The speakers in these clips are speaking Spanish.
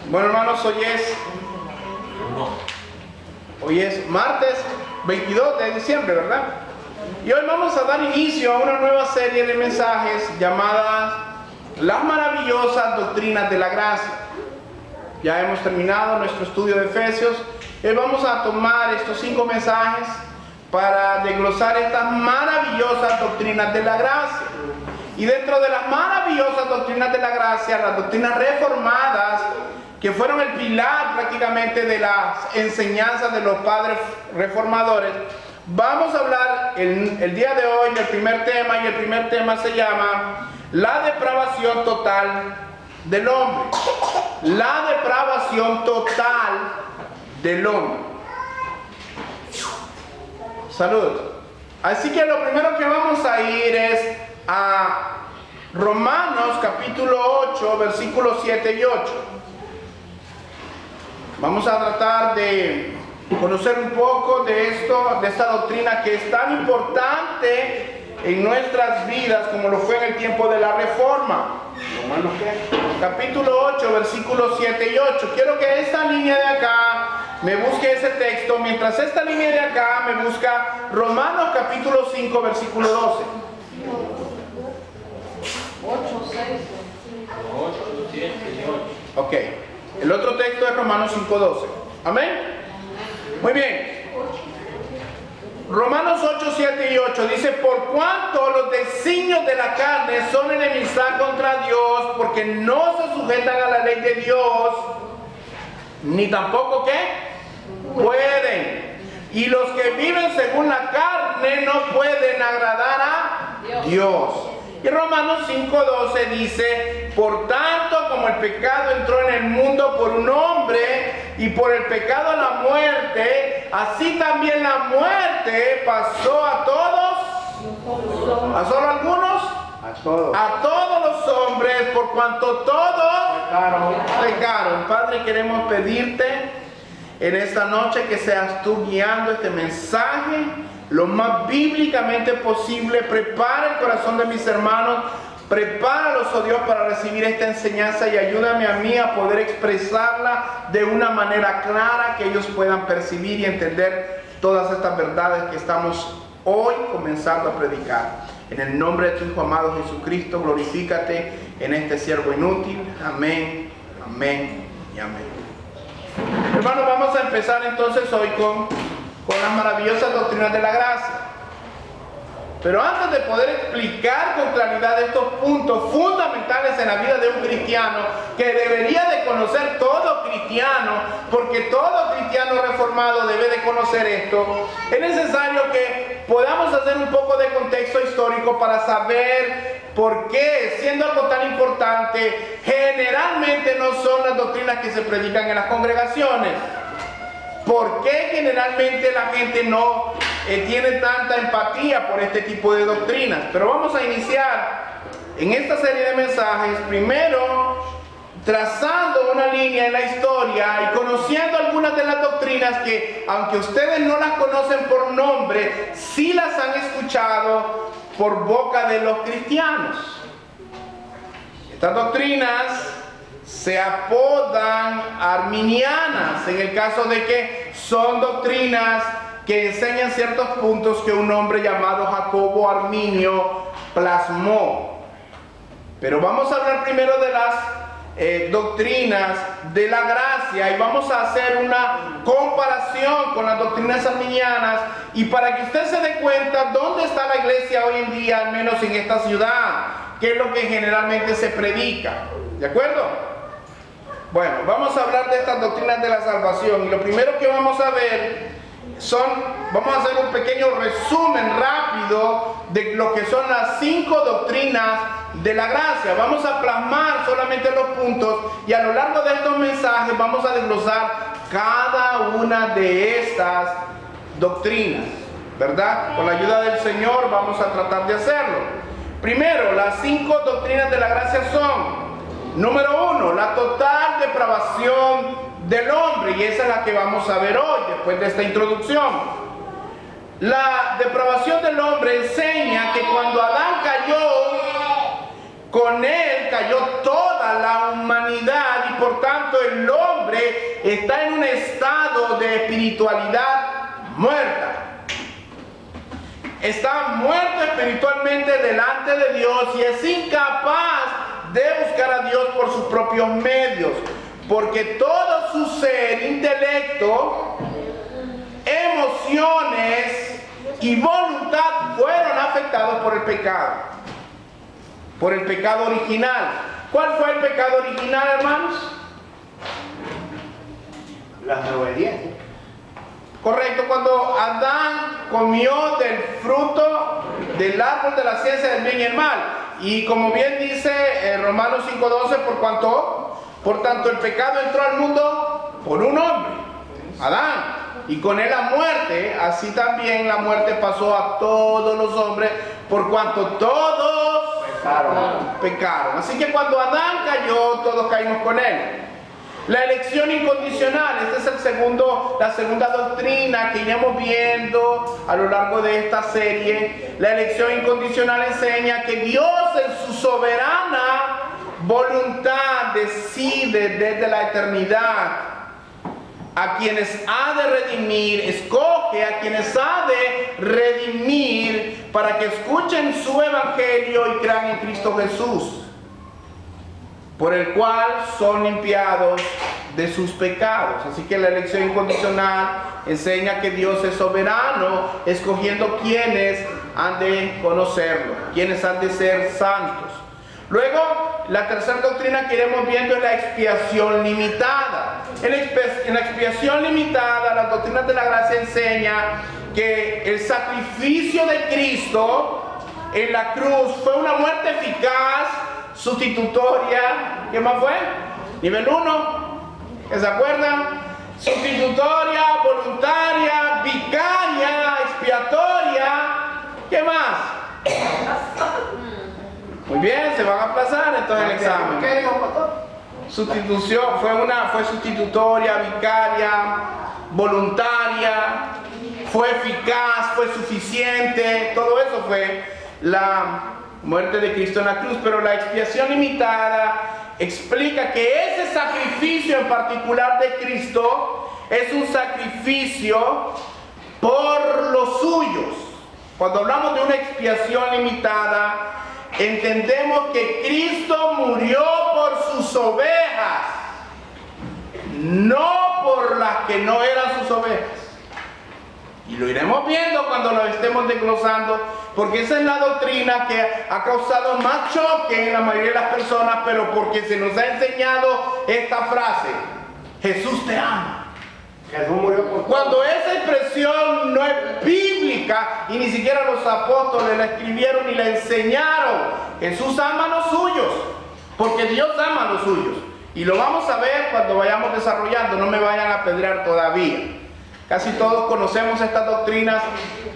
Bueno, hermanos, hoy es martes 22 de diciembre, ¿verdad? Y hoy vamos a dar inicio a una nueva serie de mensajes llamadas Las maravillosas doctrinas de la gracia. Ya hemos terminado nuestro estudio de Efesios. Hoy vamos a tomar estos 5 mensajes para desglosar estas maravillosas doctrinas de la gracia. Y dentro de las maravillosas doctrinas de la gracia, las doctrinas reformadas, que fueron el pilar prácticamente de las enseñanzas de los padres reformadores, vamos a hablar el día de hoy del primer tema, y el primer tema se llama la depravación total del hombre. La depravación total del hombre. Salud. Así que lo primero que vamos a ir es a Romanos capítulo 8, versículos 7 y 8. Vamos a tratar de conocer un poco de esto, de esta doctrina que es tan importante en nuestras vidas como lo fue en el tiempo de la Reforma. Romanos capítulo 8, versículos 7 y 8. Quiero que esta línea de acá me busque ese texto, mientras esta línea de acá me busca Romanos capítulo 5, versículo 12. 8, 6. 8, 7 y 8. Ok. El otro texto es Romanos 5, 12. Amén. Muy bien. Romanos 8, 7 y 8 dice: por cuanto los designios de la carne son enemistad contra Dios, porque no se sujetan a la ley de Dios, ni tampoco ¿qué? Pueden. Y los que viven según la carne no pueden agradar a Dios. Y Romanos 5:12 dice: por tanto, como el pecado entró en el mundo por un hombre, y por el pecado la muerte, así también la muerte pasó a todos. ¿A solo algunos? A todos. A todos los hombres, por cuanto todos pecaron. Padre, queremos pedirte en esta noche que seas tú guiando este mensaje lo más bíblicamente posible. Prepara el corazón de mis hermanos, prepáralos, oh Dios, para recibir esta enseñanza, y ayúdame a mí a poder expresarla de una manera clara, que ellos puedan percibir y entender todas estas verdades que estamos hoy comenzando a predicar. En el nombre de tu Hijo amado Jesucristo, glorifícate en este siervo inútil. Amén, amén y amén. Hermanos, vamos a empezar entonces hoy con las maravillosas doctrinas de la gracia. Pero antes de poder explicar con claridad estos puntos fundamentales en la vida de un cristiano, que debería de conocer todo cristiano, porque todo cristiano reformado debe de conocer esto, es necesario que podamos hacer un poco de contexto histórico para saber por qué, siendo algo tan importante, generalmente no son las doctrinas que se predican en las congregaciones. ¿Por qué generalmente la gente no tiene tanta empatía por este tipo de doctrinas? Pero vamos a iniciar en esta serie de mensajes, primero trazando una línea en la historia y conociendo algunas de las doctrinas que, aunque ustedes no las conocen por nombre, sí las han escuchado por boca de los cristianos. Estas doctrinas se apodan arminianas, en el caso de que son doctrinas que enseñan ciertos puntos que un hombre llamado Jacobo Arminio plasmó. Pero vamos a hablar primero de las doctrinas de la gracia, y vamos a hacer una comparación con las doctrinas arminianas, y para que usted se dé cuenta dónde está la iglesia hoy en día, al menos en esta ciudad, qué es lo que generalmente se predica. ¿De acuerdo? Bueno, vamos a hablar de estas doctrinas de la salvación, y lo primero que vamos a ver vamos a hacer un pequeño resumen rápido de lo que son las 5 doctrinas de la gracia. Vamos a plasmar solamente los puntos, y a lo largo de estos mensajes vamos a desglosar cada una de estas doctrinas, ¿verdad? Con la ayuda del Señor vamos a tratar de hacerlo. Primero, las 5 doctrinas de la gracia son: número 1, la total depravación del hombre, y esa es la que vamos a ver hoy, después de esta introducción. La depravación del hombre enseña que cuando Adán cayó, Con él cayó toda la humanidad y por tanto el hombre está en un estado de espiritualidad muerta. Está muerto espiritualmente delante de Dios y es incapaz de buscar a Dios por sus propios medios, porque todo su ser, intelecto, emociones y voluntad fueron afectados por el pecado original. ¿Cuál fue el pecado original, hermanos? La desobediencia. Correcto, cuando Adán comió del fruto del árbol de la ciencia del bien y el mal. Y como bien dice Romanos 5:12, por tanto el pecado entró al mundo por un hombre, Adán. Y con él la muerte, así también la muerte pasó a todos los hombres, por cuanto todos pecaron. Así que cuando Adán cayó, todos caímos con él. La elección incondicional, esta es la segunda doctrina que iremos viendo a lo largo de esta serie. La elección incondicional enseña que Dios en su soberana voluntad decide desde la eternidad a quienes ha de redimir, escoge a quienes ha de redimir para que escuchen su evangelio y crean en Cristo Jesús, por el cual son limpiados de sus pecados. Así que la elección incondicional enseña que Dios es soberano, escogiendo quienes han de conocerlo, quienes han de ser santos. Luego, la tercera doctrina que iremos viendo es la expiación limitada. En la expiación limitada, las doctrinas de la gracia enseñan que el sacrificio de Cristo en la cruz fue una muerte eficaz, sustitutoria. ¿Qué más fue? Nivel 1, ¿se acuerdan? Sustitutoria, voluntaria, vicaria, expiatoria. ¿Qué más? Muy bien, se van a aplazar entonces el examen. ¿Qué dijo, pastor? Sustitución, fue sustitutoria, vicaria, voluntaria, fue eficaz, fue suficiente. Todo eso fue la muerte de Cristo en la cruz. Pero la expiación limitada explica que ese sacrificio en particular de Cristo es un sacrificio por los suyos. Cuando hablamos de una expiación limitada, entendemos que Cristo murió por sus ovejas, no por las que no eran sus ovejas. Y lo iremos viendo cuando lo estemos desglosando, porque esa es la doctrina que ha causado más choque en la mayoría de las personas, pero porque se nos ha enseñado esta frase: Jesús te ama. Jesús murió por Cuando esa expresión no es bíblica y ni siquiera los apóstoles la escribieron y la enseñaron. Jesús ama a los suyos, porque Dios ama a los suyos. Y lo vamos a ver cuando vayamos desarrollando, no me vayan a apedrear todavía. Casi todos conocemos estas doctrinas,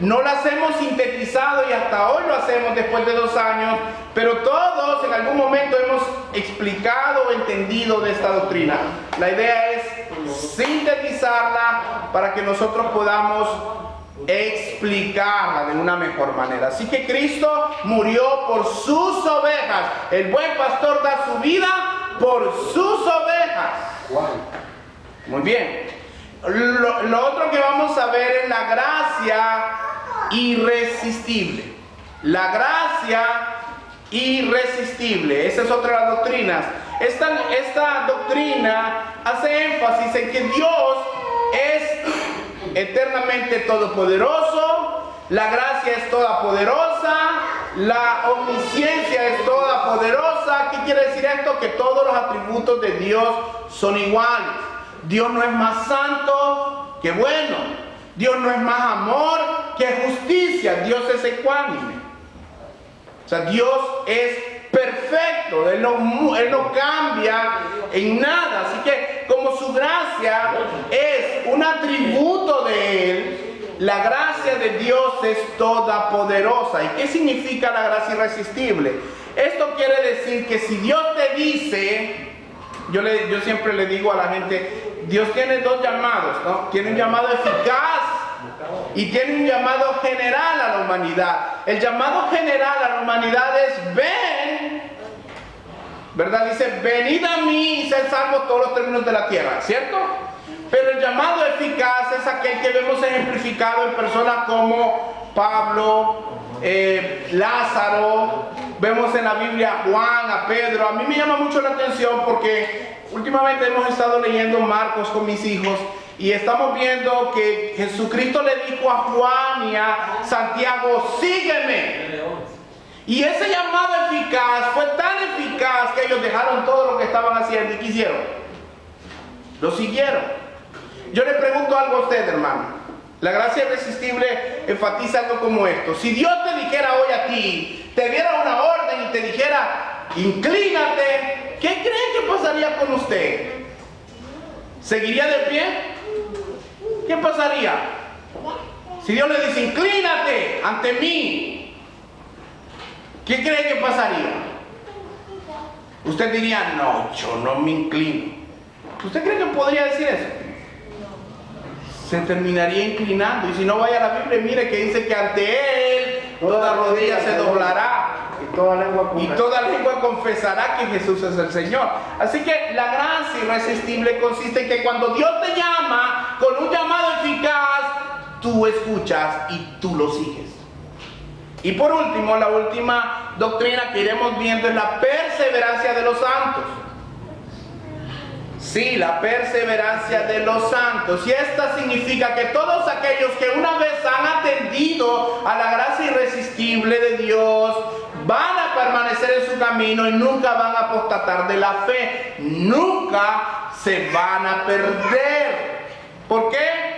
no las hemos sintetizado y hasta hoy lo hacemos después de 2 años, pero todos en algún momento hemos explicado o entendido de esta doctrina. La idea es sintetizarla para que nosotros podamos explicarla de una mejor manera. Así que Cristo murió por sus ovejas. El buen pastor da su vida por sus ovejas. Muy bien. Lo otro que vamos a ver es la gracia irresistible. La gracia irresistible. Esa es otra de las doctrinas. Esta doctrina hace énfasis en que Dios es eternamente todopoderoso, la gracia es todopoderosa, la omnisciencia es todopoderosa. ¿Qué quiere decir esto? Que todos los atributos de Dios son iguales. Dios no es más santo que bueno. Dios no es más amor que justicia. Dios es ecuánime. O sea, Dios es perfecto. Él no cambia en nada. Así que como su gracia es un atributo de Él, la gracia de Dios es todopoderosa. ¿Y qué significa la gracia irresistible? Esto quiere decir que si Dios te dice... Yo siempre le digo a la gente, Dios tiene 2 llamados, ¿no? Tiene un llamado eficaz y tiene un llamado general a la humanidad. El llamado general a la humanidad es: ven ¿verdad? Dice, venid a mí y sed salvos todos los términos de la tierra, ¿cierto? Pero el llamado eficaz es aquel que vemos ejemplificado en personas como Pablo, Lázaro, vemos en la Biblia a Juan, a Pedro. A mí me llama mucho la atención porque últimamente hemos estado leyendo Marcos con mis hijos y estamos viendo que Jesucristo le dijo a Juan y a Santiago, sígueme. Y ese llamado eficaz fue tan eficaz que ellos dejaron todo lo que estaban haciendo y ¿qué hicieron? Lo siguieron. Yo le pregunto algo a usted, hermano. La gracia irresistible enfatiza algo como esto. Si Dios te dijera hoy a ti, te diera una orden y te dijera, inclínate, ¿qué creen que pasaría con usted? ¿Seguiría de pie? ¿Qué pasaría? Si Dios le dice, inclínate ante mí, ¿qué cree que pasaría? Usted diría, no, yo no me inclino. ¿Usted cree que podría decir eso? Se terminaría inclinando. Y si no, vaya a la Biblia, mire que dice que ante Él toda rodilla se doblará y toda lengua confesará que Jesús es el Señor. Así que la gracia irresistible consiste en que cuando Dios te llama con un llamado eficaz, tú escuchas y tú lo sigues. Y por último, la última doctrina que iremos viendo es la perseverancia de los santos. Sí, la perseverancia de los santos. Y esta significa que todos aquellos que una vez han atendido a la gracia irresistible de Dios van a permanecer en su camino y nunca van a apostatar de la fe. Nunca se van a perder. ¿Por qué?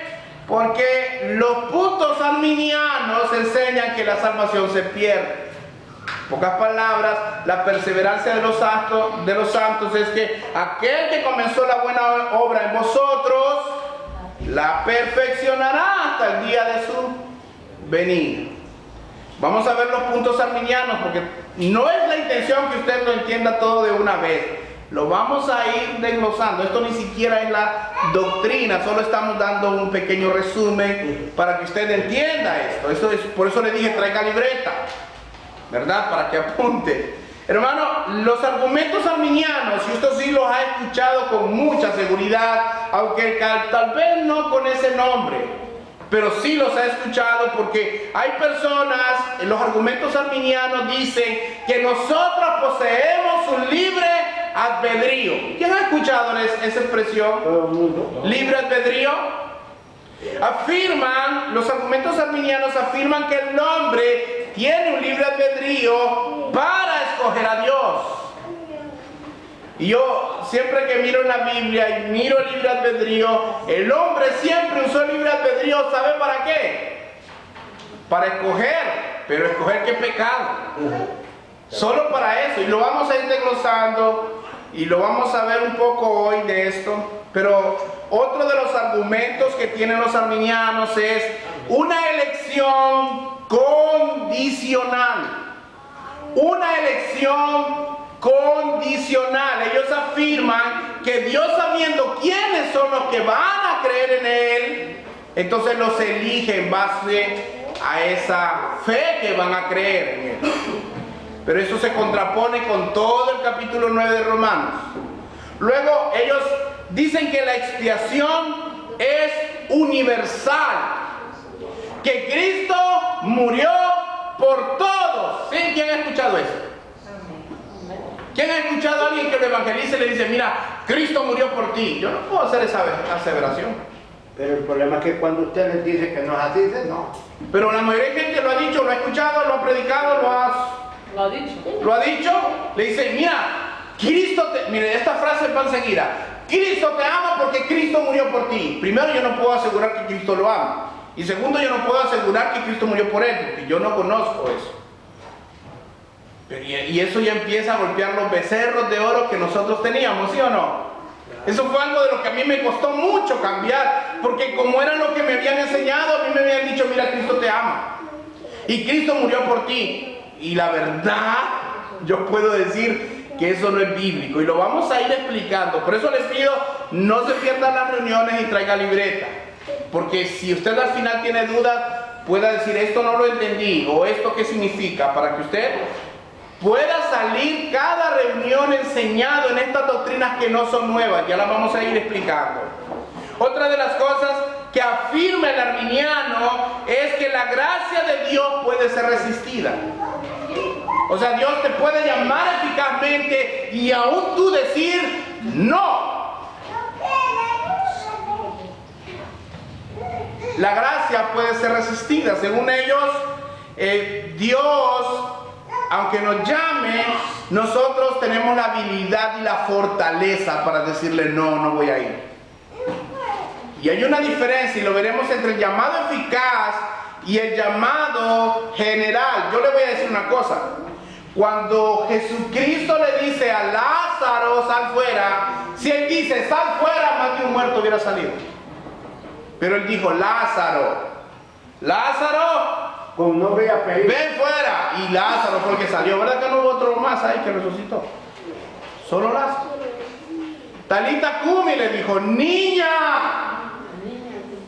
Porque los puntos arminianos enseñan que la salvación se pierde. En pocas palabras, la perseverancia de los santos es que aquel que comenzó la buena obra en vosotros, la perfeccionará hasta el día de su venida. Vamos a ver los puntos arminianos, porque no es la intención que usted lo entienda todo de una vez. Lo vamos a ir desglosando. Esto ni siquiera es la doctrina, solo estamos dando un pequeño resumen para que usted entienda esto. Por eso le dije, traiga libreta, ¿verdad? Para que apunte. Hermano, los argumentos arminianos, y usted sí los ha escuchado con mucha seguridad, aunque tal vez no con ese nombre, pero sí los ha escuchado porque hay personas, los argumentos arminianos dicen que nosotros poseemos un libre albedrío. ¿Quién ha escuchado esa expresión? Todo el mundo. ¿Libre albedrío? Los argumentos arminianos afirman que el hombre tiene un libre albedrío para escoger a Dios. Y yo siempre que miro en la Biblia y miro el libre albedrío, el hombre siempre usó el libre albedrío, ¿sabe para qué? Para escoger, pero escoger qué pecado. Solo para eso, y lo vamos a ir desglosando y lo vamos a ver un poco hoy de esto. Pero otro de los argumentos que tienen los arminianos es una elección condicional. Una elección condicional. Ellos afirman que Dios, sabiendo quiénes son los que van a creer en Él, entonces los elige en base a esa fe que van a creer en Él. Pero eso se contrapone con todo el capítulo 9 de Romanos. Luego ellos dicen que la expiación es universal, que Cristo murió por todos. ¿Sí? ¿Quién ha escuchado eso? ¿Quién ha escuchado a alguien que lo evangelice y le dice, mira, Cristo murió por ti? Yo no puedo hacer esa aseveración. Pero el problema es que cuando usted les dice que no es así, dice no. Pero la mayoría de gente lo ha dicho, lo ha escuchado, lo ha predicado, lo ha dicho. Le dice, mira, mire, esta frase va enseguida. Cristo te ama porque Cristo murió por ti. Primero, yo no puedo asegurar que Cristo lo ama. Y segundo, yo no puedo asegurar que Cristo murió por él, porque yo no conozco eso. Y eso ya empieza a golpear los becerros de oro que nosotros teníamos, ¿sí o no? Eso fue algo de lo que a mí me costó mucho cambiar, porque como era lo que me habían enseñado, a mí me habían dicho, mira, Cristo te ama. Y Cristo murió por ti. Y la verdad, yo puedo decir que eso no es bíblico. Y lo vamos a ir explicando. Por eso les pido, no se pierdan las reuniones y traiga libreta. Porque si usted al final tiene dudas, pueda decir, esto no lo entendí, o esto qué significa, para que usted pueda salir cada reunión enseñado en estas doctrinas que no son nuevas. Ya las vamos a ir explicando. Otra de las cosas que afirma el arminiano es que la gracia de Dios puede ser resistida. O sea, Dios te puede llamar eficazmente y aún tú decir no. La gracia puede ser resistida. Según ellos, Dios, aunque nos llame, nosotros tenemos la habilidad y la fortaleza para decirle no, no voy a ir. Y hay una diferencia, y lo veremos, entre el llamado eficaz y el llamado general. Yo le voy a decir una cosa. Cuando Jesucristo le dice a Lázaro, sal fuera, si él dice, sal fuera, más de un muerto hubiera salido. Pero él dijo, Lázaro, con nombre y apellido, ven fuera. Y Lázaro fue el que salió. ¿Verdad que no hubo otro más ahí que resucitó? Solo Lázaro. Talita Cumi le dijo, niña,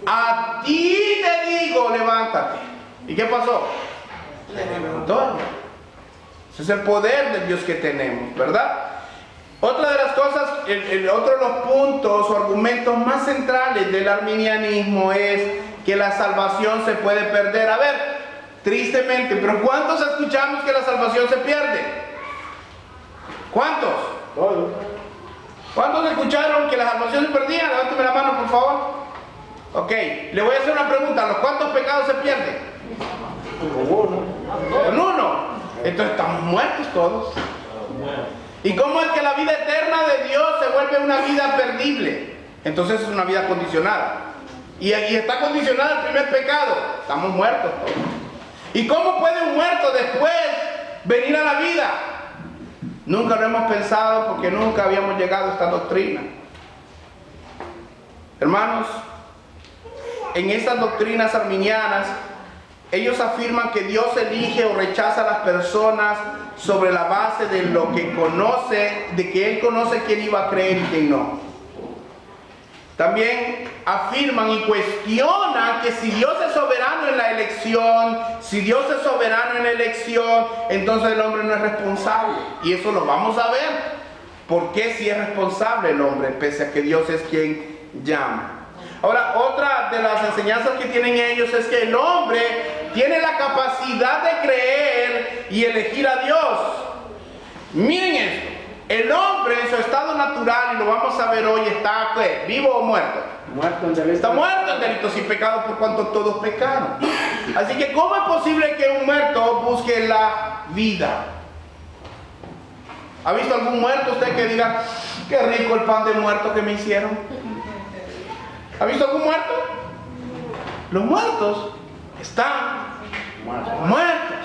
a ti te digo, levántate. ¿Y qué pasó? Se levantó. Ese es el poder de Dios que tenemos, ¿verdad? Otra de las cosas, otro de los puntos o argumentos más centrales del arminianismo es que la salvación se puede perder. A ver, tristemente, pero ¿cuántos escuchamos que la salvación se pierde? ¿Cuántos? todos. ¿Cuántos escucharon que la salvación se perdía? Levánteme la mano, por favor. Ok, le voy a hacer una pregunta. ¿Los cuántos pecados se pierden? Con uno. Con uno. Entonces estamos muertos todos. ¿Y cómo es que la vida eterna de Dios se vuelve una vida perdible? Entonces es una vida condicionada. Y está condicionada el primer pecado. Estamos muertos todos. ¿Y cómo puede un muerto después venir a la vida? Nunca lo hemos pensado porque nunca habíamos llegado a esta doctrina. Hermanos, en estas doctrinas arminianas, ellos afirman que Dios elige o rechaza a las personas sobre la base de lo que conoce, de que Él conoce quién iba a creer y quién no. También afirman y cuestionan que si Dios es soberano en la elección, entonces el hombre no es responsable. Y eso lo vamos a ver. ¿Por qué si es responsable el hombre, pese a que Dios es quien llama? Ahora, otra de las enseñanzas que tienen ellos es que el hombre tiene la capacidad de creer y elegir a Dios. Miren esto. El hombre en su estado natural, y lo vamos a ver hoy, está ¿qué? ¿Vivo o muerto? Muerto en delito. Está muerto en delitos y pecados por cuanto todos pecaron. Así que ¿cómo es posible que un muerto busque la vida? ¿Ha visto algún muerto usted que diga, qué rico el pan de muerto que me hicieron? ¿Ha visto algún muerto? Los muertos están muertos.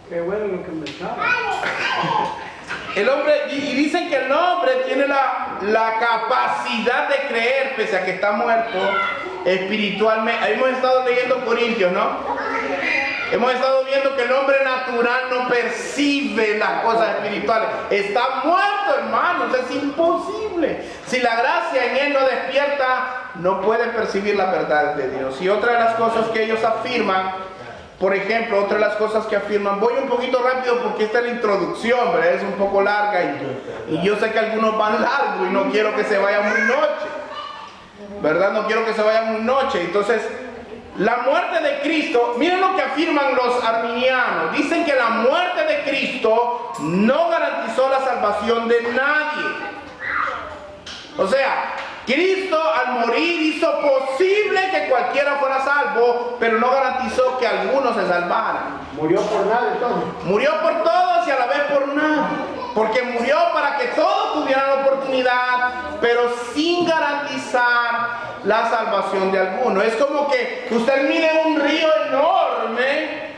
Qué bueno lo que me sabe. El hombre, y dicen que el hombre tiene la capacidad de creer, pese a que está muerto espiritualmente. Ahí hemos estado leyendo Corintios, ¿no? Hemos estado viendo que el hombre natural no percibe las cosas espirituales. Está muerto, hermanos, es imposible. Si la gracia en él no despierta, no puede percibir la verdad de Dios. Y otra de las cosas que ellos afirman, por ejemplo, otra de las cosas que afirman, voy un poquito rápido porque esta es la introducción, ¿verdad? Es un poco larga y yo sé que algunos van largo y no quiero que se vayan muy noche, ¿verdad? No quiero que se vayan muy noche. Entonces, la muerte de Cristo, miren lo que afirman los arminianos. Dicen que la muerte de Cristo no garantizó la salvación de nadie. O sea, Cristo al morir hizo posible que cualquiera fuera salvo, pero no garantizó que algunos se salvaran. Murió por nada entonces. Murió por todos y a la vez por nada. Porque murió para que todos tuvieran oportunidad, pero sin garantizar la salvación de algunos. Es como que usted mire un río enorme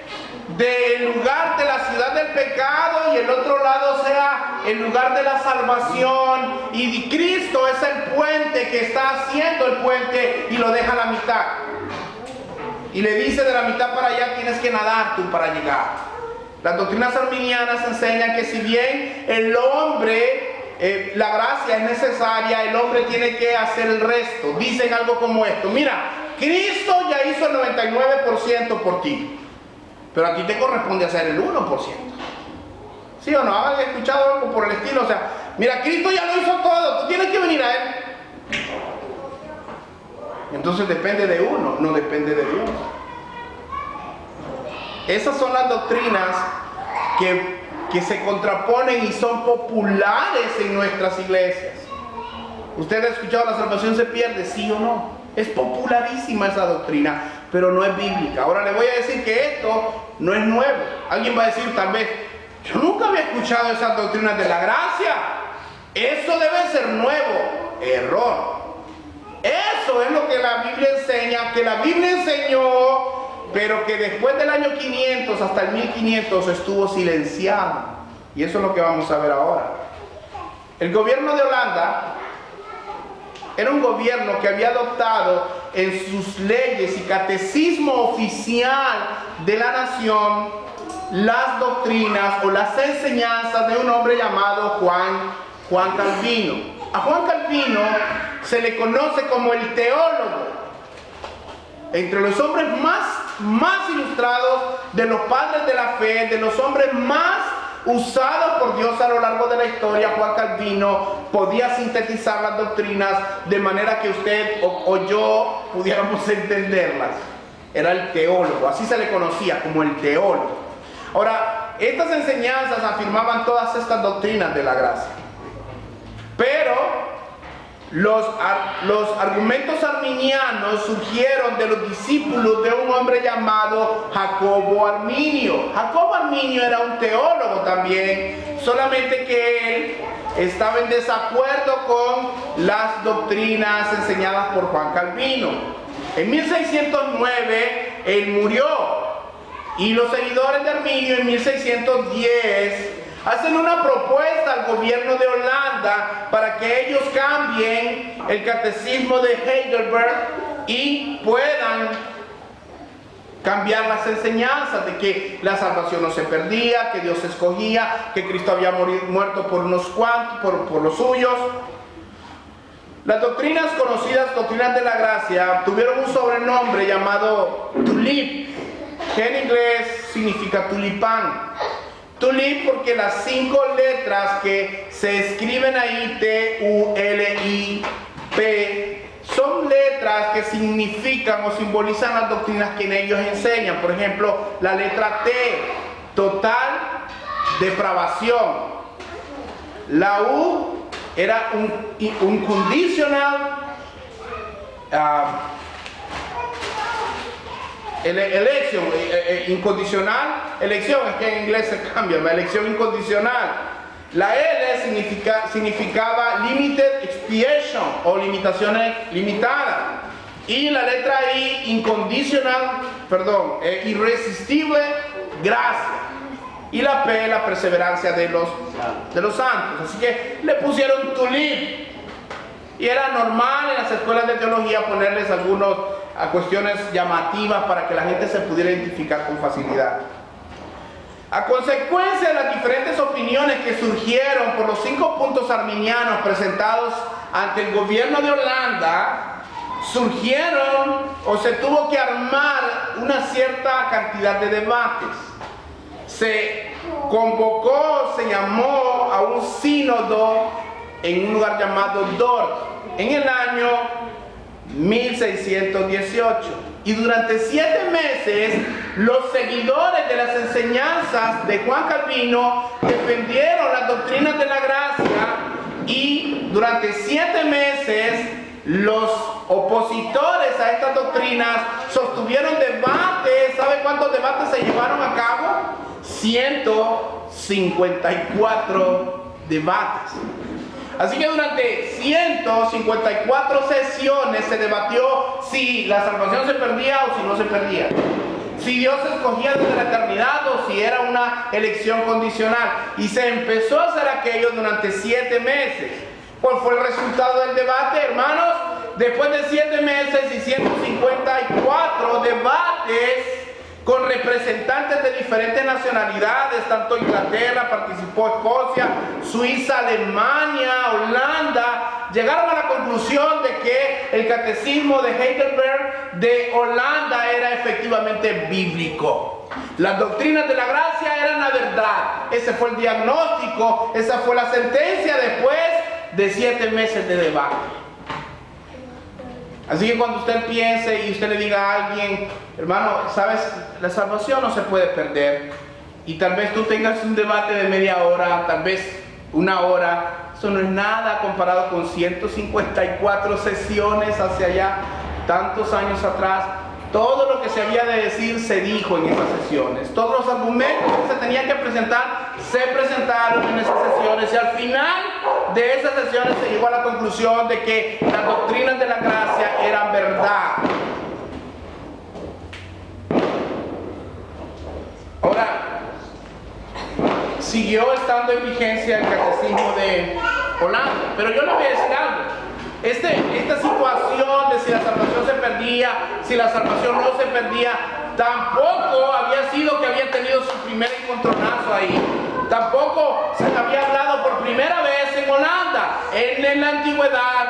del lugar de la ciudad del pecado y el otro lado sea el lugar de la salvación, y Cristo es el puente que está haciendo el puente y lo deja a la mitad y le dice, de la mitad para allá tienes que nadar tú para llegar. Las doctrinas arminianas enseñan que si bien el hombre, la gracia es necesaria, el hombre tiene que hacer el resto. Dicen algo como esto: mira, Cristo ya hizo el 99% por ti. pero a ti te corresponde hacer el 1%. ¿Sí o no? ¿Han escuchado algo por el estilo? O sea, mira, Cristo ya lo hizo todo, tú tienes que venir a Él. Entonces depende de uno, no depende de Dios. Esas son las doctrinas que se contraponen y son populares en nuestras iglesias. ¿Usted ha escuchado la salvación se pierde? ¿Sí o no? Es popularísima esa doctrina, pero no es bíblica. Ahora le voy a decir que esto no es nuevo. Alguien va a decir tal vez, yo nunca había escuchado esas doctrinas de la gracia. Eso debe ser nuevo. Error. Eso es lo que la Biblia enseña, que la Biblia enseñó, pero que después del año 500 hasta el 1500 estuvo silenciado. Y eso es lo que vamos a ver ahora. El gobierno de Holanda era un gobierno que había adoptado en sus leyes y catecismo oficial de la nación las doctrinas o las enseñanzas de un hombre llamado Juan Calvino. A Juan Calvino se le conoce como el teólogo. Entre los hombres más ilustrados, de los padres de la fe, de los hombres más usados por Dios a lo largo de la historia, Juan Calvino podía sintetizar las doctrinas de manera que usted o yo pudiéramos entenderlas. Era el teólogo, así se le conocía, como el teólogo. Ahora, estas enseñanzas afirmaban todas estas doctrinas de la gracia. Pero los argumentos arminianos surgieron de los discípulos de un hombre llamado Jacobo Arminio. Jacobo Arminio era un teólogo también, solamente que él estaba en desacuerdo con las doctrinas enseñadas por Juan Calvino. En 1609 él murió y los seguidores de Arminio en 1610 hacen una propuesta al gobierno de Holanda para que ellos cambien el catecismo de Heidelberg y puedan cambiar las enseñanzas de que la salvación no se perdía, que Dios escogía, que Cristo había muerto por unos cuantos, por los suyos. Las doctrinas conocidas, doctrinas de la gracia, tuvieron un sobrenombre llamado tulip, que en inglés significa tulipán. Tulip porque las 5 letras que se escriben ahí, T-U-L-I-P, son letras que significan o simbolizan las doctrinas que en ellos enseñan. Por ejemplo, la letra T, total depravación. La U era un conditional elección, incondicional, elección, es que en inglés se cambia, la elección incondicional. La L significaba limited expiation o limitaciones limitadas. Y la letra I, irresistible gracia. Y la P, la perseverancia de los santos. Así que le pusieron tulip. Y era normal en las escuelas de teología ponerles algunas cuestiones llamativas para que la gente se pudiera identificar con facilidad. A consecuencia de las diferentes opiniones que surgieron por los 5 puntos arminianos presentados ante el gobierno de Holanda, surgieron o se tuvo que armar una cierta cantidad de debates. Se convocó, se llamó a un sínodo en un lugar llamado Dort en el año 1618. Y durante 7 meses los seguidores de las enseñanzas de Juan Calvino defendieron las doctrinas de la gracia, y durante 7 meses los opositores a estas doctrinas sostuvieron debates. ¿Sabe cuántos debates se llevaron a cabo? 154 debates. Así que durante 154 sesiones se debatió si la salvación se perdía o si no se perdía, si Dios escogía desde la eternidad o si era una elección condicional. Y se empezó a hacer aquello durante 7 meses. ¿Cuál fue el resultado del debate, hermanos? Después de 7 meses y 154 debates con representantes de diferentes nacionalidades, tanto Inglaterra, participó Escocia, Suiza, Alemania, Holanda, llegaron a la conclusión de que que el catecismo de Heidelberg de Holanda era efectivamente bíblico. Las doctrinas de la gracia eran la verdad. Ese fue el diagnóstico, esa fue la sentencia después de 7 meses de debate. Así que cuando usted piense y usted le diga a alguien, hermano, sabes, la salvación no se puede perder, y tal vez tú tengas un debate de media hora, tal vez 1 hora, eso no es nada comparado con 154 sesiones hacia allá, tantos años atrás. Todo lo que se había de decir se dijo en esas sesiones. Todos los argumentos que se tenían que presentar se presentaron en esas sesiones. Y al final de esas sesiones se llegó a la conclusión de que las doctrinas de la gracia eran verdad. Ahora, siguió estando en vigencia el catecismo de Holanda. Pero yo le voy a decir algo. Esta situación de si la salvación se perdía, si la salvación no se perdía, tampoco había sido que había tenido su primer encontronazo ahí. Tampoco se había hablado por primera vez en Holanda. En la antigüedad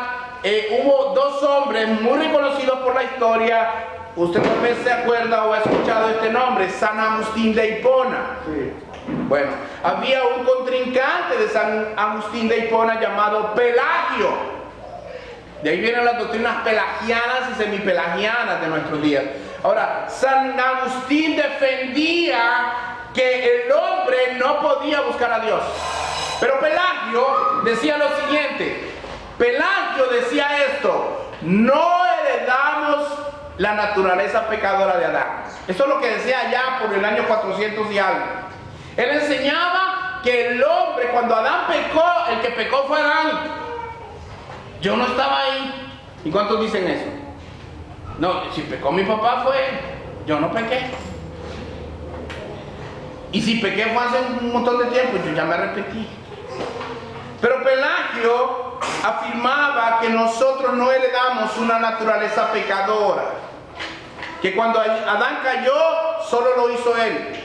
hubo 2 hombres muy reconocidos por la historia. Usted tal vez se acuerda o ha escuchado este nombre, San Agustín de Hipona. Sí. Bueno, había un contrincante de San Agustín de Hipona llamado Pelagio. De ahí vienen las doctrinas pelagianas y semipelagianas de nuestros días. Ahora, San Agustín defendía que el hombre no podía buscar a Dios. Pero Pelagio decía lo siguiente. Pelagio decía esto: no heredamos la naturaleza pecadora de Adán. Eso es lo que decía allá por el año 400 y algo. Él enseñaba que el hombre, cuando Adán pecó, el que pecó fue Adán. Yo no estaba ahí. ¿Y cuántos dicen eso? No, si pecó mi papá fue él. Yo no pequé. Y si pequé fue hace un montón de tiempo, yo ya me arrepentí. Pero Pelagio afirmaba que nosotros no heredamos una naturaleza pecadora. Que cuando Adán cayó, solo lo hizo él.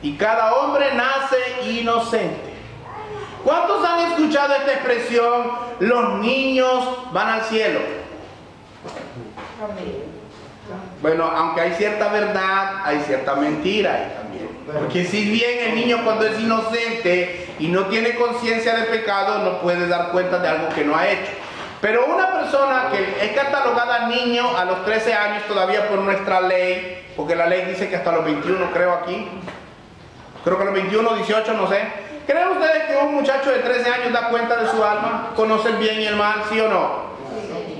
Y cada hombre nace inocente. ¿Cuántos han escuchado esta expresión? Los niños van al cielo. Bueno, aunque hay cierta verdad, hay cierta mentira ahí también. Porque si bien el niño cuando es inocente y no tiene conciencia de pecado, no puede dar cuenta de algo que no ha hecho. Pero una persona que es catalogada niño a los 13 años todavía por nuestra ley, porque la ley dice que hasta los 21, creo aquí, creo que a los 21, 18, no sé. ¿Creen ustedes que un muchacho de 13 años da cuenta de su alma? ¿Conoce el bien y el mal, sí o no?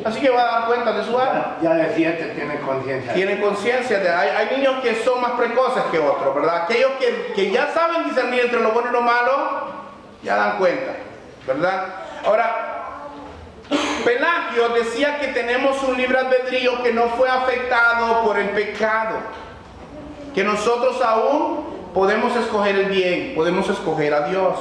Así que va a dar cuenta de su alma. Ya de 7 tiene conciencia. Tiene conciencia. Hay niños que son más precoces que otros, ¿verdad? Aquellos que ya saben discernir entre lo bueno y lo malo, ya dan cuenta, ¿verdad? Ahora, Pelagio decía que tenemos un libre albedrío que no fue afectado por el pecado. Que nosotros aún podemos escoger el bien, podemos escoger a Dios.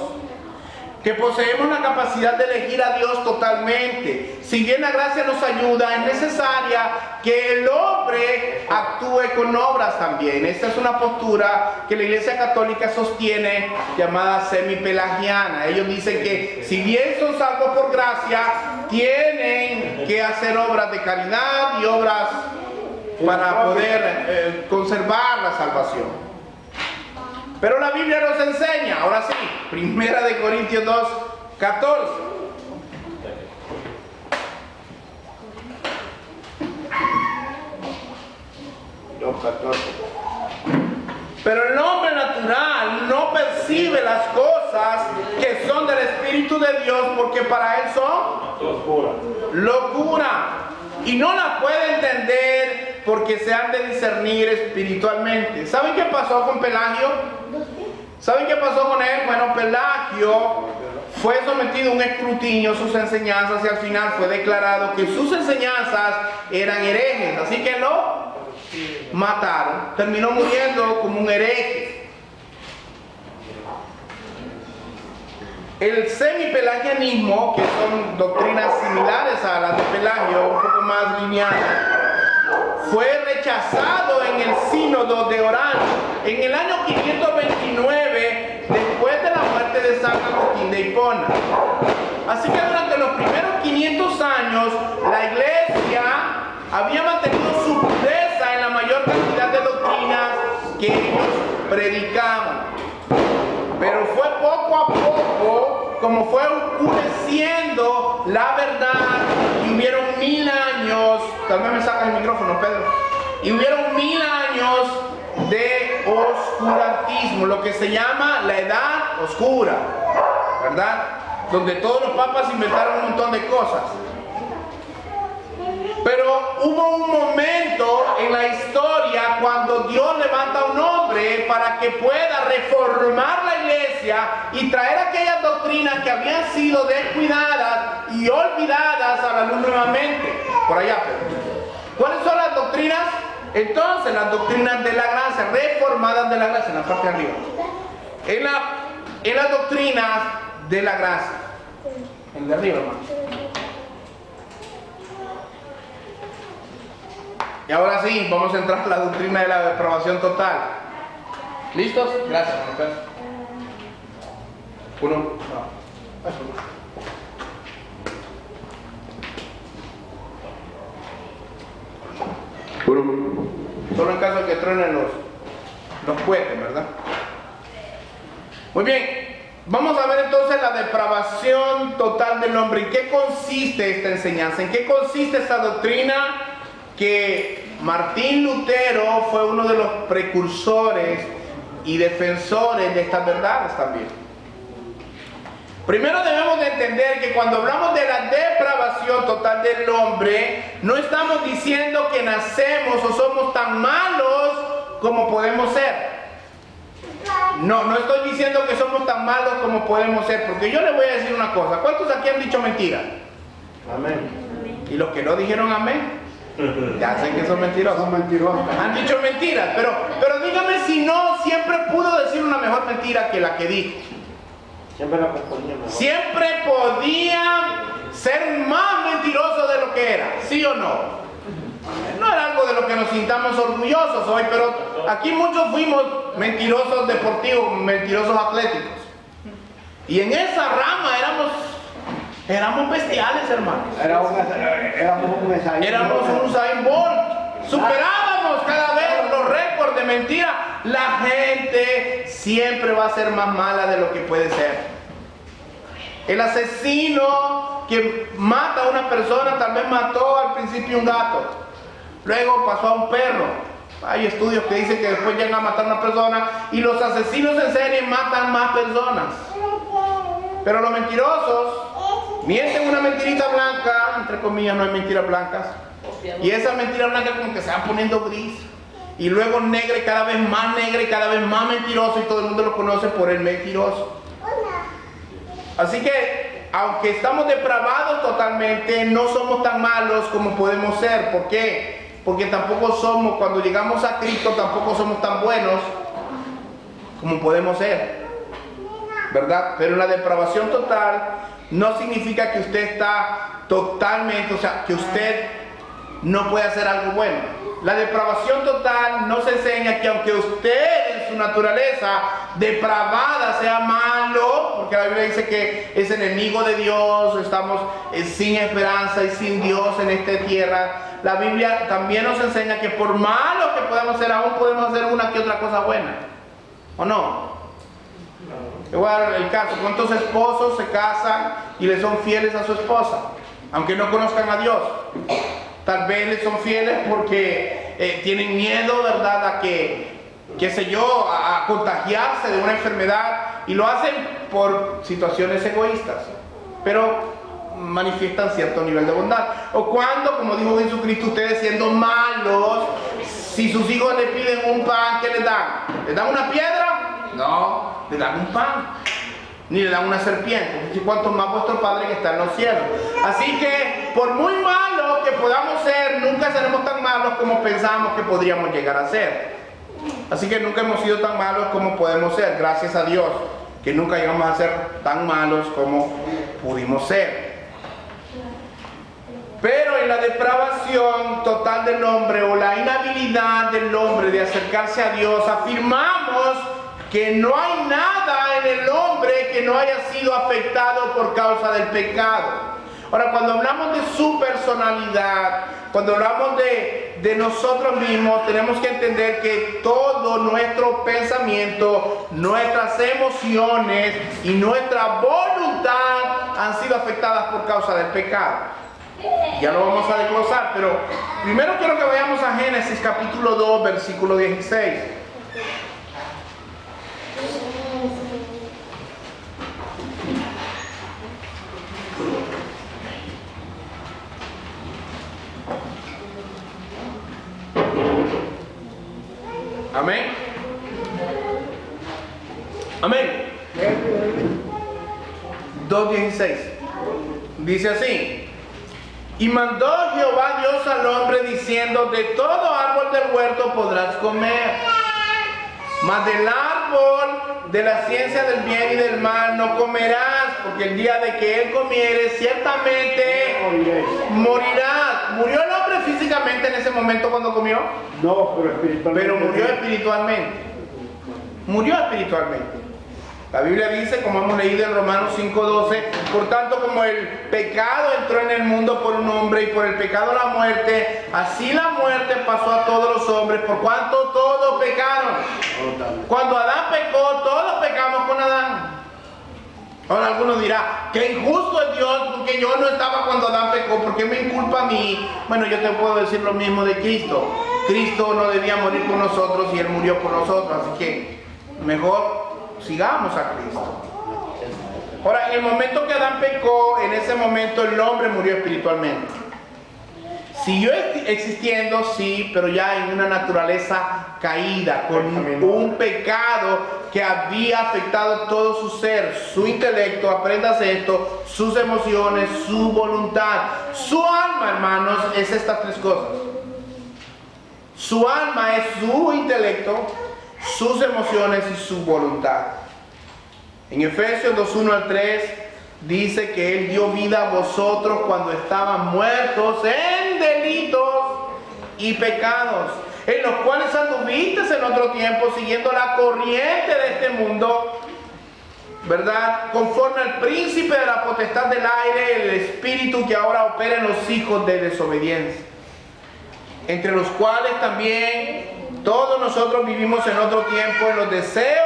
Que poseemos la capacidad de elegir a Dios totalmente. Si bien la gracia nos ayuda, es necesaria que el hombre actúe con obras también. Esta es una postura que la Iglesia Católica sostiene, llamada semipelagiana. Ellos dicen que si bien son salvos por gracia, tienen que hacer obras de caridad y obras para poder conservar la salvación. Pero la Biblia nos enseña, ahora sí, 1 Corintios 2, 14. Pero el hombre natural no percibe las cosas que son del Espíritu de Dios, porque para él son locura. Y no las puede entender porque se han de discernir espiritualmente. ¿Saben qué pasó con Pelagio? ¿Saben qué pasó con él? Bueno, Pelagio fue sometido a un escrutinio, sus enseñanzas, y al final fue declarado que sus enseñanzas eran herejes. Así que lo mataron. Terminó muriendo como un hereje. El semipelagianismo, que son doctrinas similares a las de Pelagio, un poco más lineales, fue rechazado en el sínodo de Orán en el año 529, después de la muerte de San Agustín de Hipona. Así que durante los primeros 500 años la iglesia había mantenido su pureza en la mayor cantidad de doctrinas que ellos predicaban. Pero fue poco a poco como fue oscureciendo la verdad, y hubieron 1000 años, tal vez me sacas el micrófono, Pedro, y hubieron 1000 años de oscurantismo, lo que se llama la edad oscura, ¿verdad? Donde todos los papas inventaron un montón de cosas. Pero hubo un momento en la historia cuando Dios levanta a un hombre para que pueda reformar la iglesia y traer aquellas doctrinas que habían sido descuidadas y olvidadas a la luz nuevamente. Por allá, Pedro. ¿Cuáles son las doctrinas? Entonces, las doctrinas de la gracia, reformadas de la gracia, en la parte de arriba. En las doctrinas de la gracia. En de arriba, hermano. Y ahora sí, vamos a entrar a la doctrina de la depravación total. ¿Listos? Gracias, hermano. Uno. Solo en caso de que truenen los cohetes, ¿verdad? Muy bien, vamos a ver entonces la depravación total del hombre. ¿En qué consiste esta enseñanza? ¿En qué consiste esta doctrina? Que Martín Lutero fue uno de los precursores y defensores de estas verdades también. Primero debemos de entender que cuando hablamos de la depravación total del hombre, no estamos diciendo que nacemos o somos tan malos como podemos ser. No estoy diciendo que somos tan malos como podemos ser, porque yo les voy a decir una cosa. ¿Cuántos aquí han dicho mentiras? Amén. Y los que no dijeron amén, ya sé que son mentirosos. Son mentirosos. Han dicho mentiras, pero dígame si no siempre pudo decir una mejor mentira que la que dijo. Siempre la componía mejor. Siempre podía ser más mentiroso de lo que era, ¿sí o no? No era algo de lo que nos sintamos orgullosos hoy, pero aquí muchos fuimos mentirosos deportivos, mentirosos atléticos. Y en esa rama éramos bestiales, hermanos. Éramos un Usain Bolt. Superábamos cada vez los récords de mentira. La gente siempre va a ser más mala de lo que puede ser. El asesino que mata a una persona tal vez mató al principio un gato, luego pasó a un perro. Hay estudios que dicen que después llegan a matar a una persona, y los asesinos en serie matan más personas. Pero los mentirosos mienten una mentirita blanca, entre comillas, no hay mentiras blancas, y esa mentira blanca como que se va poniendo gris, y luego negra y cada vez más negra y cada vez más mentiroso, y todo el mundo lo conoce por el mentiroso. Así que, aunque estamos depravados totalmente, no somos tan malos como podemos ser. ¿Por qué? Porque tampoco somos, cuando llegamos a Cristo, tampoco somos tan buenos como podemos ser, ¿verdad? Pero la depravación total no significa que usted está totalmente, o sea, que usted no puede hacer algo bueno. La depravación total nos enseña que aunque usted en su naturaleza depravada sea malo, porque la Biblia dice que es enemigo de Dios, estamos sin esperanza y sin Dios en esta tierra, la Biblia también nos enseña que por malo que podamos ser, aún podemos hacer una que otra cosa buena. ¿O no? Te voy a dar el caso. ¿Cuántos esposos se casan y le son fieles a su esposa, aunque no conozcan a Dios? Tal vez les son fieles porque tienen miedo, ¿verdad?, a qué sé yo, a contagiarse de una enfermedad, y lo hacen por situaciones egoístas, pero manifiestan cierto nivel de bondad. O cuando, como dijo Jesucristo, ustedes siendo malos, si sus hijos le piden un pan, ¿qué les dan? ¿Les dan una piedra? No, les dan un pan. Ni le dan una serpiente. Y cuanto más vuestro Padre que está en los cielos. Así que, por muy malos que podamos ser, nunca seremos tan malos como pensamos que podríamos llegar a ser. Así que nunca hemos sido tan malos como podemos ser, gracias a Dios, que nunca llegamos a ser tan malos como pudimos ser. Pero en la depravación total del hombre, o la inhabilidad del hombre de acercarse a Dios, afirmamos que no hay nada en el hombre que no haya sido afectado por causa del pecado. Ahora, cuando hablamos de su personalidad, cuando hablamos de nosotros mismos, tenemos que entender que todo nuestro pensamiento, nuestras emociones y nuestra voluntad han sido afectadas por causa del pecado. Ya lo vamos a desglosar, pero primero quiero que vayamos a Génesis capítulo 2, versículo 16. Amén. Amén. 2:16. Dice así: y mandó Jehová Dios al hombre diciendo: de todo árbol del huerto podrás comer, mas del árbol de la ciencia del bien y del mal no comerás, porque el día de que él comieres ciertamente morirás. ¿Murió el hombre físicamente en ese momento cuando comió? No, pero espiritualmente. Pero murió espiritualmente. Murió espiritualmente. La Biblia dice, como hemos leído en Romanos 5:12, por tanto como el pecado entró en el mundo por un hombre y por el pecado la muerte, así la muerte pasó a todos los hombres, por cuanto todos pecaron. Cuando Adán pecó, todos pecamos con Adán. Ahora algunos dirán, qué injusto es Dios, porque yo no estaba cuando Adán pecó, ¿por qué me inculpa a mí? Bueno, yo te puedo decir lo mismo de Cristo. Cristo no debía morir por nosotros y Él murió por nosotros, así que mejor sigamos a Cristo. Ahora, en el momento que Adán pecó, en ese momento el hombre murió espiritualmente. Siguió existiendo, sí, pero ya en una naturaleza caída, con un pecado que había afectado todo su ser, su intelecto, apréndase esto, sus emociones, su voluntad. Su alma, hermanos, es estas tres cosas. Su alma es su intelecto, sus emociones y su voluntad. En Efesios 2:1-3 dice que Él dio vida a vosotros cuando estaban muertos en delitos y pecados, en los cuales anduvisteis en otro tiempo siguiendo la corriente de este mundo, ¿verdad? Conforme al príncipe de la potestad del aire, el espíritu que ahora opera en los hijos de desobediencia, entre los cuales también todos nosotros vivimos en otro tiempo en los deseos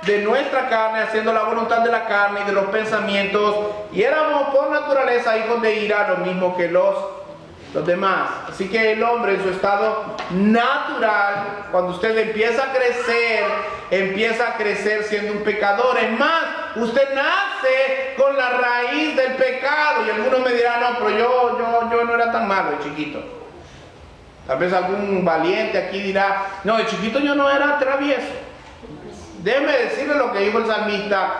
de nuestra carne, haciendo la voluntad de la carne y de los pensamientos, y éramos por naturaleza hijos de ira, lo mismo que los demás. Así que el hombre en su estado natural, cuando usted empieza a crecer siendo un pecador. Es más, usted nace con la raíz del pecado, y algunos me dirán, no, pero yo no era tan malo de chiquito. Tal vez algún valiente aquí dirá, no, de chiquito yo no era travieso. Déjeme decirle lo que dijo el salmista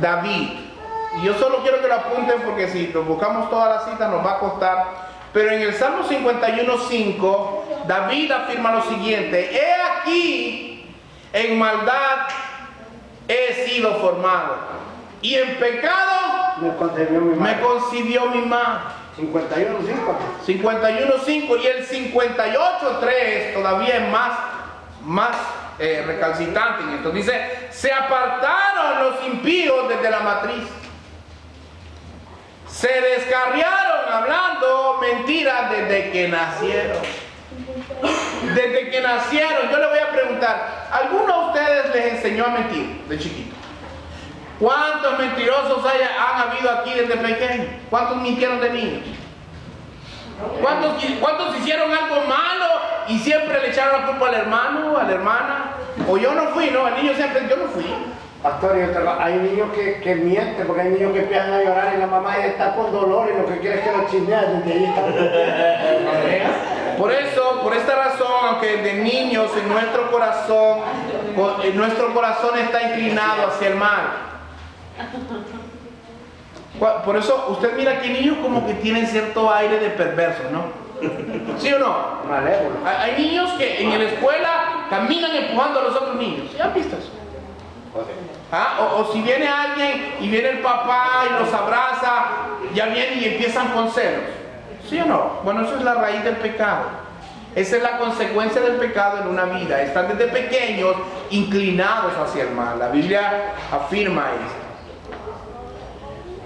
David. Y yo solo quiero que lo apunten porque si lo buscamos toda la cita nos va a costar. Pero en el Salmo 51:5, David afirma lo siguiente: he aquí, en maldad he sido formado, y en pecado me concibió mi madre. 51:5 y el 58:3 todavía es más recalcitrante en esto. Dice: se apartaron los impíos desde la matriz, se descarriaron hablando mentiras desde que nacieron. Desde que nacieron. Yo le voy a preguntar, ¿alguno de ustedes les enseñó a mentir de chiquito? ¿Cuántos mentirosos han habido aquí desde pequeños? ¿Cuántos mintieron de niños? ¿Cuántos hicieron algo malo y siempre le echaron la culpa al hermano, a la hermana? O yo no fui, ¿no? El niño siempre, yo no fui. Pastor, hay niños que mienten, porque hay niños que empiezan a llorar y la mamá ya está con dolor y lo que quiere es que lo chismeen, desde ahí está. Por esta razón, aunque de niños en nuestro corazón está inclinado hacia el mal. Por eso usted mira que niños como que tienen cierto aire de perverso, ¿no? ¿Sí o no? Malévolo. Hay niños que en la escuela caminan empujando a los otros niños. ¿Ya han visto eso? O si viene alguien y viene el papá y los abraza, ya vienen y empiezan con celos. ¿Sí o no? Bueno, eso es la raíz del pecado. Esa es la consecuencia del pecado en una vida. Están desde pequeños inclinados hacia el mal. La Biblia afirma esto.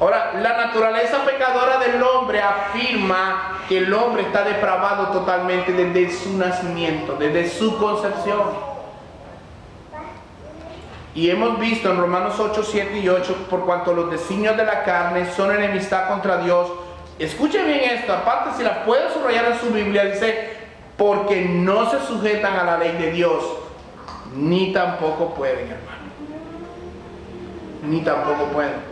Ahora, Ahora, la naturaleza pecadora del hombre afirma que el hombre está depravado totalmente desde su nacimiento, desde su concepción. Y hemos visto en Romanos 8, 7 y 8, por cuanto los designios de la carne son enemistad contra Dios. Escuchen bien esto, aparte si la pueden subrayar en su Biblia, dice, porque no se sujetan a la ley de Dios, ni tampoco pueden, hermano. Ni tampoco pueden.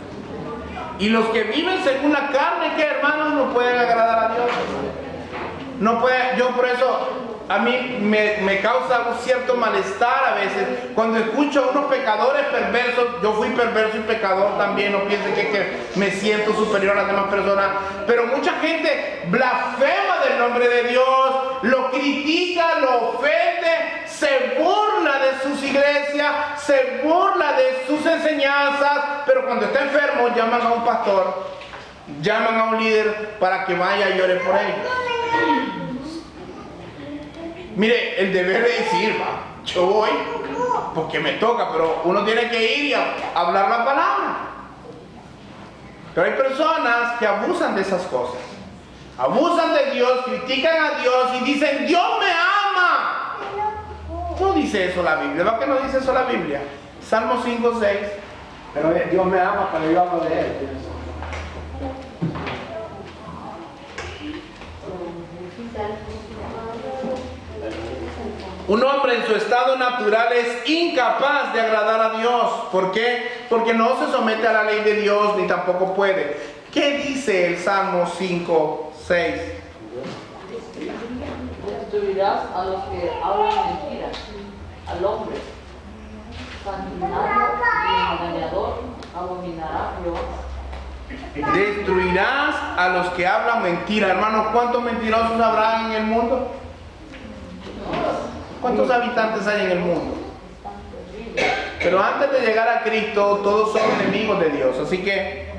Y los que viven según la carne, ¿qué, hermanos? No pueden agradar a Dios. No pueden, yo por eso, a mí me causa un cierto malestar a veces cuando escucho a unos pecadores perversos. Yo fui perverso y pecador también, no piensen que me siento superior a las demás personas, pero mucha gente blasfema del nombre de Dios, lo critica, lo ofende, se burla de sus iglesias, se burla de sus enseñanzas, pero cuando está enfermo llaman a un pastor, llaman a un líder para que vaya y ore por ellos. Mire, el deber de decir, yo voy porque me toca, pero uno tiene que ir y hablar la palabra. Pero hay personas que abusan de esas cosas, abusan de Dios, critican a Dios y dicen, Dios me ama. No dice eso la Biblia. ¿Verdad que no dice eso la Biblia? Salmo 5, 6. Pero Dios me ama, pero yo hablo de Él. Un hombre en su estado natural es incapaz de agradar a Dios. ¿Por qué? Porque no se somete a la ley de Dios ni tampoco puede. ¿Qué dice el Salmo 5, 6? Destruirás a los que hablan mentiras, al hombre sanguinario y engañador abominará Jehová. Destruirás a los que hablan mentira. Hermanos, ¿cuántos mentirosos habrá en el mundo? ¿Cuántos habitantes hay en el mundo? Pero antes de llegar a Cristo, todos son enemigos de Dios. Así que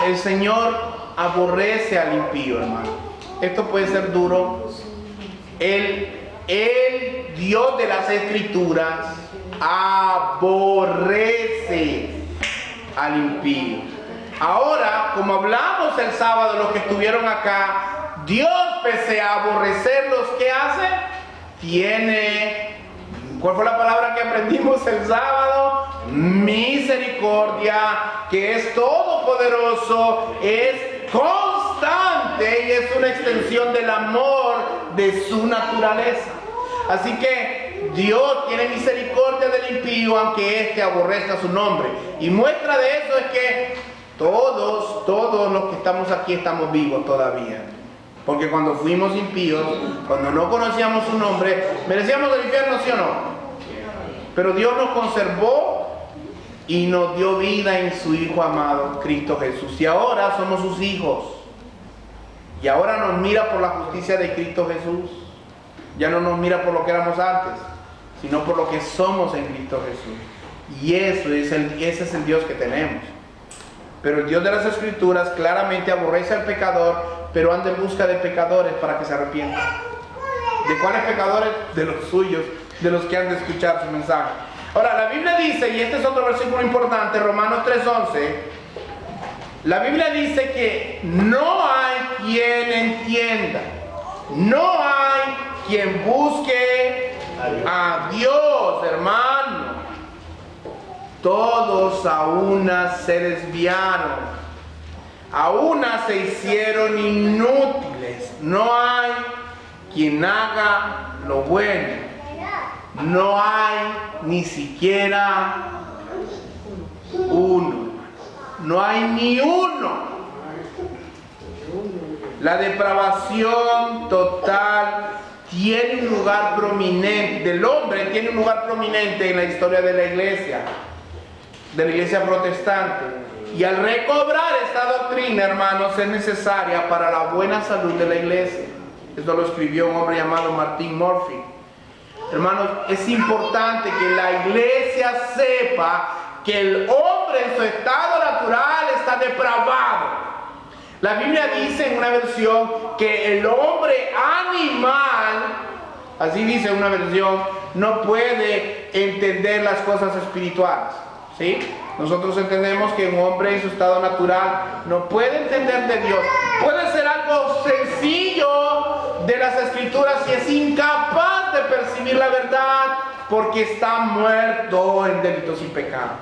el Señor aborrece al impío, hermano. Esto puede ser duro. El Dios de las Escrituras aborrece al impío. Ahora, como hablamos el sábado, los que estuvieron acá, Dios, pese a aborrecerlos, ¿qué hace? Tiene, ¿cuál fue la palabra que aprendimos el sábado? Misericordia, que es todopoderoso, es constante y es una extensión del amor de su naturaleza. Así que Dios tiene misericordia del impío, aunque éste aborrezca su nombre. Y muestra de eso es que todos los que estamos aquí estamos vivos todavía. Porque cuando fuimos impíos, cuando no conocíamos su nombre, merecíamos el infierno, ¿sí o no? Pero Dios nos conservó y nos dio vida en su Hijo amado, Cristo Jesús. Y ahora somos sus hijos. Y ahora nos mira por la justicia de Cristo Jesús. Ya no nos mira por lo que éramos antes, sino por lo que somos en Cristo Jesús. Y ese es el Dios que tenemos. Pero el Dios de las Escrituras claramente aborrece al pecador, pero anda en busca de pecadores para que se arrepientan. ¿De cuáles pecadores? De los suyos, de los que han de escuchar su mensaje. Ahora, la Biblia dice, y este es otro versículo importante, Romanos 3:11, la Biblia dice que no hay quien entienda, no hay quien busque a Dios, hermano. Todos a una se desviaron, a una se hicieron inútiles. No hay quien haga lo bueno, no hay ni siquiera uno, no hay ni uno. La depravación total tiene un lugar prominente, del hombre tiene un lugar prominente en la historia de la iglesia protestante. Y al recobrar esta doctrina, hermanos, es necesaria para la buena salud de la iglesia. Esto lo escribió un hombre llamado Martin Murphy. Hermanos, es importante que la iglesia sepa que el hombre en su estado natural está depravado. La Biblia dice en una versión que el hombre animal, así dice una versión, no puede entender las cosas espirituales. ¿Sí? Nosotros entendemos que un hombre en su estado natural no puede entender de Dios. Puede ser algo sencillo de las Escrituras y es incapaz de percibir la verdad porque está muerto en delitos y pecados.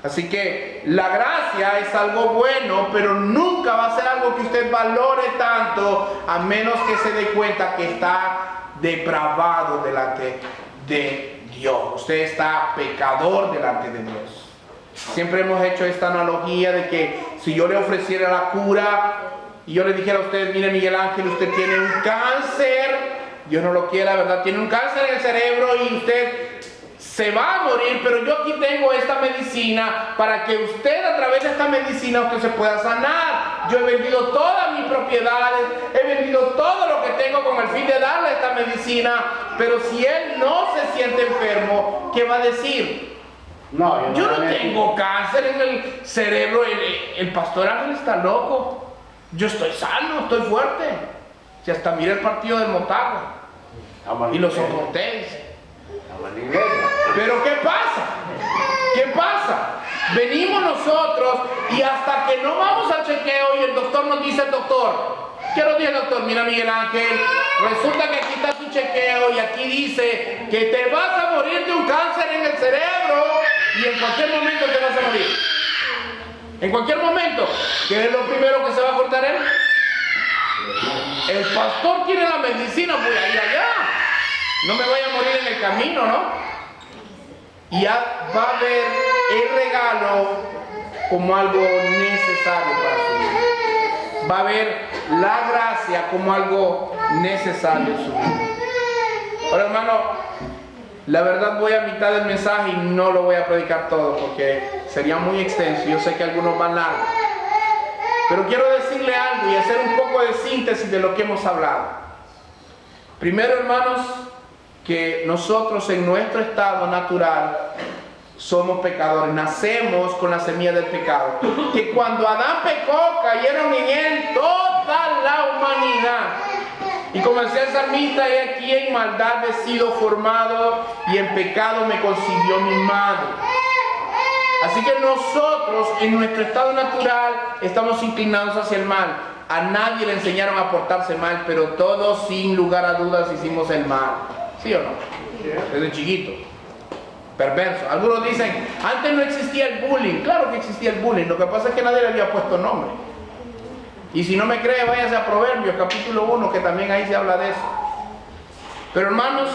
Así que la gracia es algo bueno, pero nunca va a ser algo que usted valore tanto a menos que se dé cuenta que está depravado delante de Dios. Usted está pecador delante de Dios. Siempre hemos hecho esta analogía de que si yo le ofreciera la cura y yo le dijera a usted, mire Miguel Ángel, usted tiene un cáncer, Dios no lo quiera, ¿verdad? Tiene un cáncer en el cerebro y usted se va a morir, pero yo aquí tengo esta medicina para que usted a través de esta medicina usted se pueda sanar. Yo he vendido todas mis propiedades, he vendido todo lo que tengo con el fin de darle esta medicina, pero si él no se siente enfermo, ¿qué va a decir? No, yo no tengo cáncer en el cerebro, el pastor Ángel está loco, yo estoy sano, estoy fuerte. Si hasta miré el partido del Motagua y lo soporté, dice. Pero ¿qué pasa? ¿Qué pasa? Venimos nosotros y hasta que no vamos al chequeo y el doctor nos dice, el doctor, ¿qué nos dice el doctor? Mira Miguel Ángel, resulta que aquí está tu chequeo y aquí dice que te vas a morir de un cáncer en el cerebro y en cualquier momento te vas a morir. En cualquier momento. ¿Qué es lo primero que se va a cortar él? El pastor tiene la medicina, voy a ir allá. No me voy a morir en el camino, ¿no? Y ya va a ver el regalo como algo necesario para su vida. Va a ver la gracia como algo necesario en su vida. Ahora, hermano, la verdad voy a mitad del mensaje y no lo voy a predicar todo porque sería muy extenso. Yo sé que algunos van largos. Pero quiero decirle algo y hacer un poco de síntesis de lo que hemos hablado. Primero, hermanos, que nosotros en nuestro estado natural somos pecadores, nacemos con la semilla del pecado. Que cuando Adán pecó, cayeron en él toda la humanidad. Y como decía el salmista, he aquí en maldad he sido formado y en pecado me concibió mi madre. Así que nosotros en nuestro estado natural estamos inclinados hacia el mal. A nadie le enseñaron a portarse mal, pero todos sin lugar a dudas hicimos el mal. ¿Sí o no? Desde chiquito. Perverso. Algunos dicen, antes no existía el bullying. Claro que existía el bullying. Lo que pasa es que nadie le había puesto nombre. Y si no me cree, váyase a Proverbios, capítulo 1, que también ahí se habla de eso. Pero hermanos,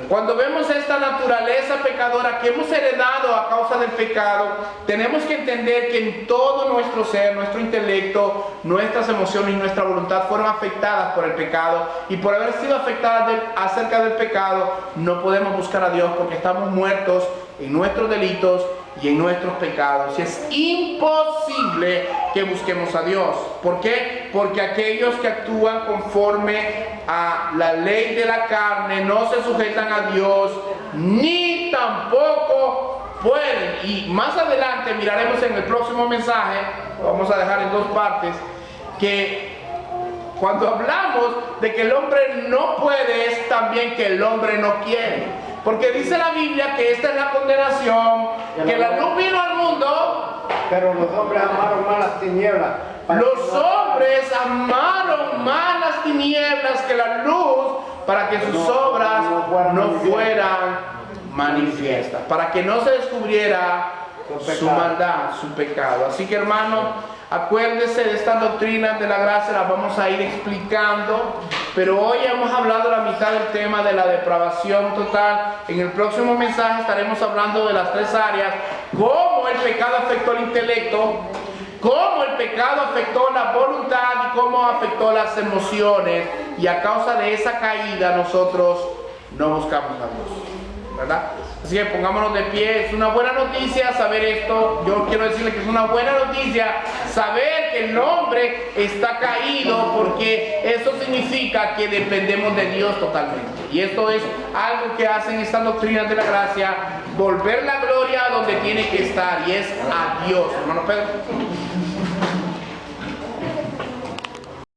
cuando vemos esta naturaleza pecadora que hemos heredado a causa del pecado, tenemos que entender que en todo nuestro ser, nuestro intelecto, nuestras emociones y nuestra voluntad fueron afectadas por el pecado, y por haber sido afectadas acerca del pecado, no podemos buscar a Dios porque estamos muertos en nuestros delitos y en nuestros pecados, y es imposible que busquemos a Dios. ¿Por qué? Porque aquellos que actúan conforme a la ley de la carne no se sujetan a Dios, ni tampoco pueden. Y más adelante miraremos en el próximo mensaje, lo vamos a dejar en dos partes, que cuando hablamos de que el hombre no puede, es también que el hombre no quiere. Porque dice la Biblia que esta es la condenación, que la luz vino al mundo, pero los hombres amaron más las tinieblas. Los hombres amaron más las tinieblas que la luz, para que sus obras no fueran manifiestas, para que no se descubriera su maldad, su pecado. Así que, hermano, acuérdese de estas doctrinas de la gracia, las vamos a ir explicando, pero hoy hemos hablado la mitad del tema de la depravación total. En el próximo mensaje estaremos hablando de las tres áreas: cómo el pecado afectó el intelecto, cómo el pecado afectó la voluntad y cómo afectó las emociones, y a causa de esa caída nosotros no buscamos a Dios, ¿verdad? Así que pongámonos de pie. Es una buena noticia saber esto. Yo quiero decirle que es una buena noticia saber que el hombre está caído, porque eso significa que dependemos de Dios totalmente. Y esto es algo que hacen estas doctrinas de la gracia: volver la gloria a donde tiene que estar, y es a Dios. Hermano Pedro.